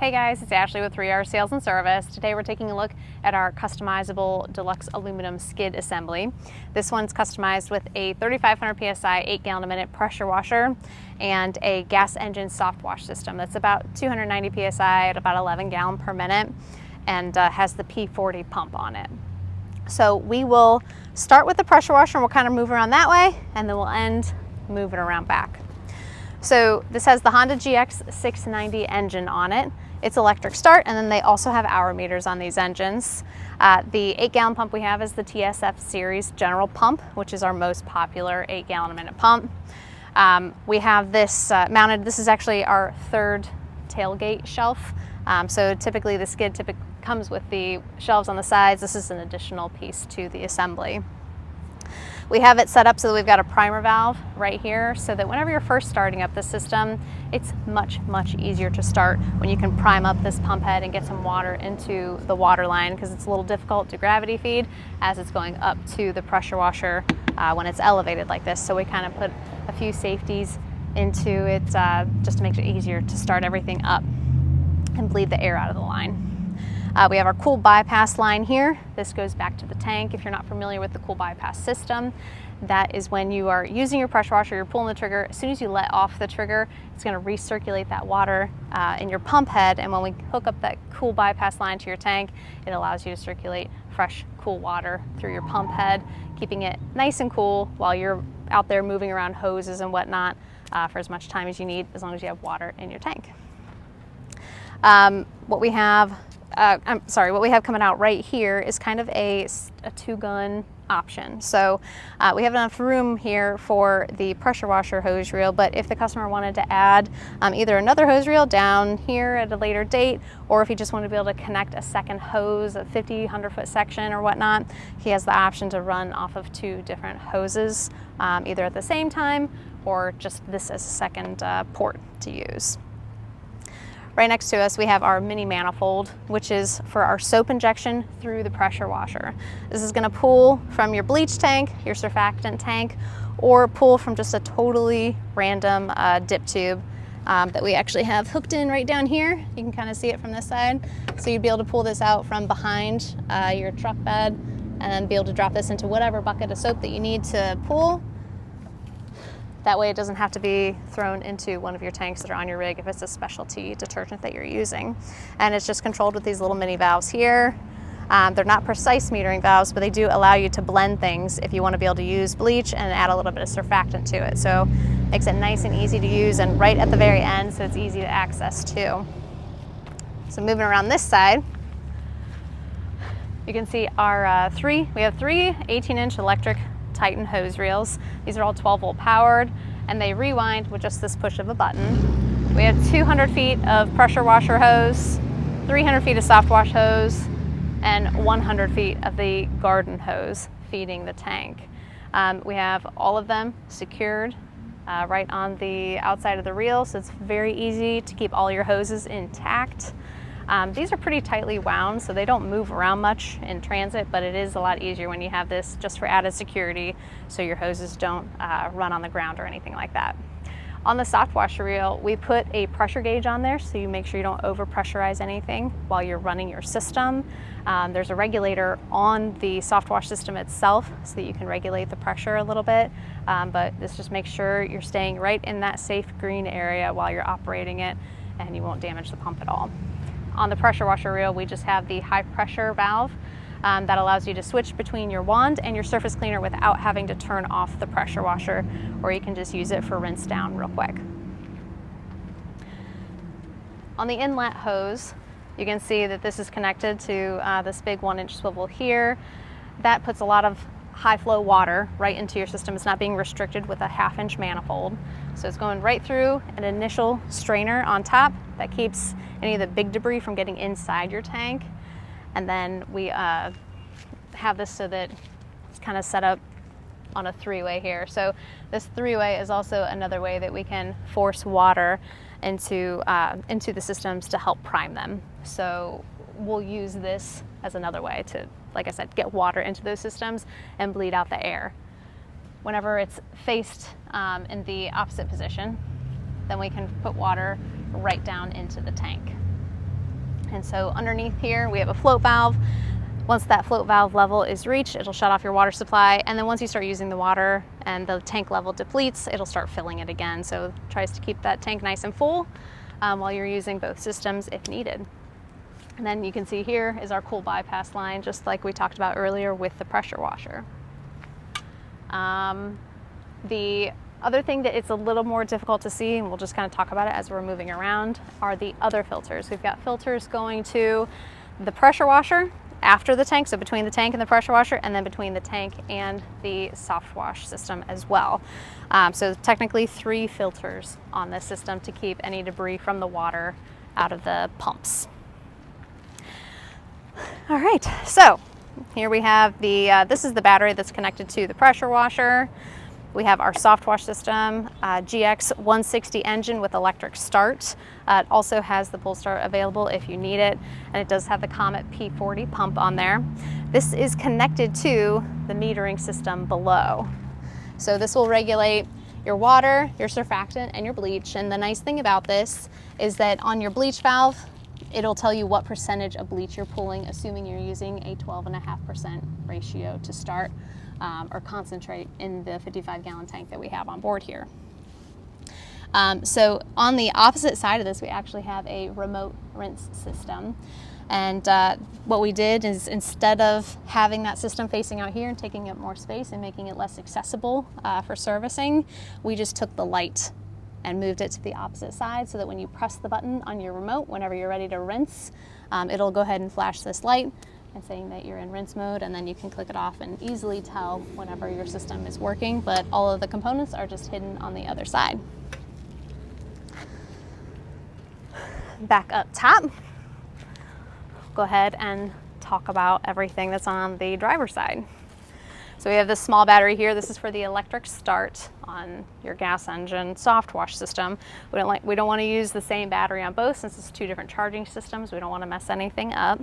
Hey guys, it's Ashley with 3R Sales and Service. Today we're taking a look at our customizable Deluxe aluminum skid assembly. This one's customized with a 3,500 PSI 8 gallon a minute pressure washer and a gas engine soft wash system that's about 290 PSI at about 11 gallon per minute and has the P40 pump on it. So we will start with the pressure washer and we'll kind of move around that way and then we'll end moving around back. So this has the Honda GX 690 engine on it. It's electric start, and then they also have hour meters on these engines. The 8 gallon pump we have is the TSF series general pump, which is our most popular 8 gallon a minute pump. We have this mounted. This is actually our third tailgate shelf. So typically the skid comes with the shelves on the sides. This is an additional piece to the assembly. We have it set up so that we've got a primer valve right here so that whenever you're first starting up the system, it's much easier to start when you can prime up this pump head and get some water into the water line, because it's a little difficult to gravity feed as it's going up to the pressure washer when it's elevated like this. So we kind of put a few safeties into it just to make it easier to start everything up and bleed the air out of the line. We have our cool bypass line here. This goes back to the tank. If you're not familiar with the cool bypass system, that is when you are using your pressure washer, you're pulling the trigger. As soon as you let off the trigger, it's going to recirculate that water in your pump head. And when we hook up that cool bypass line to your tank, it allows you to circulate fresh, cool water through your pump head, keeping it nice and cool while you're out there moving around hoses and whatnot for as much time as you need, as long as you have water in your tank. What we have coming out right here is kind of a 2-gun option. So we have enough room here for the pressure washer hose reel, but if the customer wanted to add either another hose reel down here at a later date, or if he just wanted to be able to connect a second hose, a 50, 100-foot section or whatnot, he has the option to run off of 2 different hoses, either at the same time or just this as a second port to use. Right next to us, we have our mini manifold, which is for our soap injection through the pressure washer. This is going to pull from your bleach tank, your surfactant tank, or pull from just a totally random dip tube that we actually have hooked in right down here. You can kind of see it from this side. So you'd be able to pull this out from behind your truck bed and then be able to drop this into whatever bucket of soap that you need to pull. That way it doesn't have to be thrown into one of your tanks that are on your rig if it's a specialty detergent that you're using. And it's just controlled with these little mini valves here. They're not precise metering valves, but they do allow you to blend things if you want to be able to use bleach and add a little bit of surfactant to it. So it makes it nice and easy to use and right at the very end, so it's easy to access too. So moving around this side, you can see our we have three 18-inch electric Titan hose reels. These are all 12-volt powered, and they rewind with just this push of a button. We have 200 feet of pressure washer hose, 300 feet of soft wash hose, and 100 feet of the garden hose feeding the tank. We have all of them secured right on the outside of the reel, so it's very easy to keep all your hoses intact. These are pretty tightly wound, so they don't move around much in transit, but it is a lot easier when you have this just for added security, so your hoses don't run on the ground or anything like that. On the soft washer reel, we put a pressure gauge on there, so you make sure you don't over pressurize anything while you're running your system. There's a regulator on the soft wash system itself, so that you can regulate the pressure a little bit, but this just makes sure you're staying right in that safe green area while you're operating it, and you won't damage the pump at all. On the pressure washer reel, we just have the high pressure valve that allows you to switch between your wand and your surface cleaner without having to turn off the pressure washer, or you can just use it for rinse down real quick. On the inlet hose, you can see that this is connected to this big 1-inch swivel here. That puts a lot of high flow water right into your system. It's not being restricted with a 1/2-inch manifold. So it's going right through an initial strainer on top that keeps any of the big debris from getting inside your tank. And then we have this so that it's kind of set up on a 3-way here. So this 3-way is also another way that we can force water into the systems to help prime them. So we'll use this as another way to, like I said, get water into those systems and bleed out the air. Whenever it's faced in the opposite position, then we can put water right down into the tank. And so underneath here, we have a float valve. Once that float valve level is reached, it'll shut off your water supply. And then once you start using the water and the tank level depletes, it'll start filling it again. So it tries to keep that tank nice and full while you're using both systems if needed. And then you can see here is our cool bypass line, just like we talked about earlier with the pressure washer. The other thing that it's a little more difficult to see, and we'll just kind of talk about it as we're moving around, are the other filters. We've got filters going to the pressure washer after the tank, so between the tank and the pressure washer, and then between the tank and the soft wash system as well. So technically 3 filters on this system to keep any debris from the water out of the pumps. All right, so here we have this is the battery that's connected to the pressure washer. We have our soft wash system, GX 160 engine with electric start. It also has the pull start available if you need it, and it does have the Comet P40 pump on there. This is connected to the metering system below. So this will regulate your water, your surfactant, and your bleach. And the nice thing about this is that on your bleach valve, it'll tell you what percentage of bleach you're pulling, assuming you're using a 12.5% ratio to start or concentrate in the 55-gallon tank that we have on board here. So on the opposite side of this, we actually have a remote rinse system. And what we did is, instead of having that system facing out here and taking up more space and making it less accessible for servicing, we just took the light and moved it to the opposite side so that when you press the button on your remote, whenever you're ready to rinse, it'll go ahead and flash this light and saying that you're in rinse mode, and then you can click it off and easily tell whenever your system is working, but all of the components are just hidden on the other side. Back up top, go ahead and talk about everything that's on the driver's side. So we have this small battery here. This is for the electric start on your gas engine soft wash system. We don't want to use the same battery on both, since it's 2 different charging systems. We don't want to mess anything up.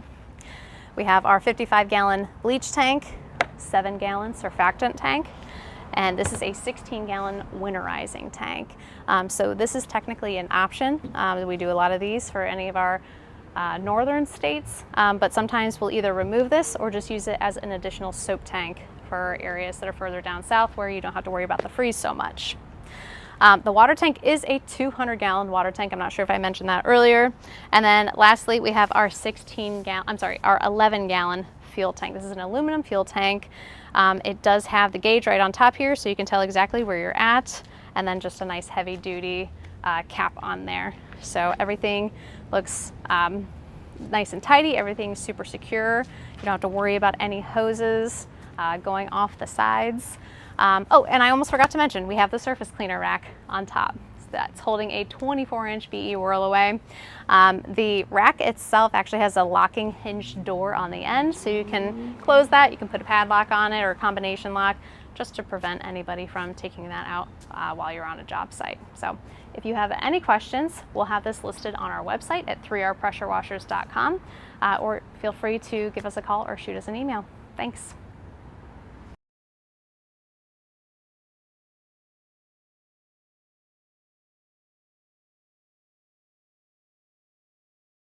We have our 55-gallon bleach tank, 7-gallon surfactant tank, and this is a 16-gallon winterizing tank. So this is technically an option. We do a lot of these for any of our northern states, but sometimes we'll either remove this or just use it as an additional soap tank for areas that are further down south where you don't have to worry about the freeze so much. The water tank is a 200-gallon water tank. I'm not sure if I mentioned that earlier. And then lastly, we have our 11-gallon fuel tank. This is an aluminum fuel tank. It does have the gauge right on top here, so you can tell exactly where you're at, and then just a nice heavy-duty cap on there. So everything looks nice and tidy. Everything's super secure. You don't have to worry about any hoses going off the sides. Oh, and I almost forgot to mention, we have the surface cleaner rack on top. So that's holding a 24-inch BE whirl-away. The rack itself actually has a locking hinged door on the end, so you can close that. You can put a padlock on it or a combination lock, just to prevent anybody from taking that out while you're on a job site. So if you have any questions, we'll have this listed on our website at 3rpressurewashers.com, or feel free to give us a call or shoot us an email. Thanks.